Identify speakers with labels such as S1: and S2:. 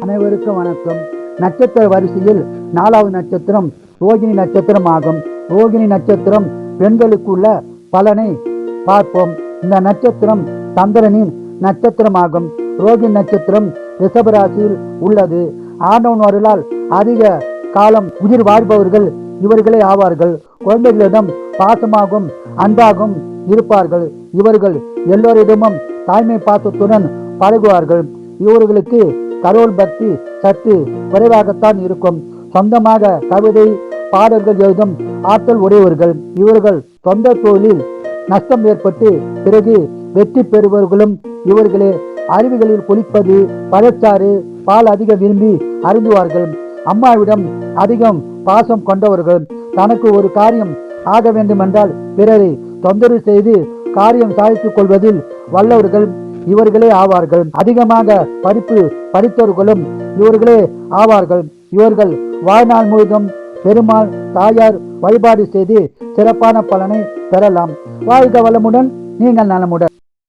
S1: அனைவருக்கும் வணக்கம். நட்சத்திர வரிசையில் 4வது நட்சத்திரம் ரோகிணி நட்சத்திரம் ஆகும். ரோகிணி நட்சத்திரம் பெண்களுக்குள்ள பலனை பார்ப்போம். இந்த நட்சத்திரம் சந்திரனின் நட்சத்திரமாகும். ரோகிணி நட்சத்திரம் ரிஷபராசியில் உள்ளது. ஆண்டவன் அருளால் அதிக காலம் உயிர் வாழ்பவர்கள் இவர்களே ஆவார்கள். குழந்தைகளிடம் பாசமாகவும் அன்பாகவும் இருப்பார்கள். இவர்கள் எல்லோரிடமும் தாய்மை பாசத்துடன் பழகுவார்கள். இவர்களுக்கு கடவுள் பக்தி சற்று குறைவாகத்தான் இருக்கும். சொந்தமாக கவிதை பாடல்கள் எழுதும் ஆற்றல் உடையவர்கள். இவர்கள் சொந்த தொழிலில் நஷ்டம் ஏற்பட்டு பிறகு வெற்றி பெறுபவர்களும் இவர்களே. அருவிகளில் குளிப்பது, பழச்சாறு, பால் அதிக விரும்பி அருந்துவார்கள். அம்மாவிடம் அதிகம் பாசம் கொண்டவர்கள். தனக்கு ஒரு காரியம் ஆக வேண்டுமென்றால் பிறரை தொந்தரவு செய்து காரியம் சாதித்துக் கொள்வதில் வல்லவர்கள் இவர்களே ஆவார்கள். அதிகமாக படிப்பு படித்தவர்களும் இவர்களே ஆவார்கள். இவர்கள் வாழ்நாள் முழுதும் பெருமாள் தாயார் வழிபாடு செய்து சிறப்பான பலனை பெறலாம். வாழ்க வளமுடன், நீங்கள் நலமுடன்.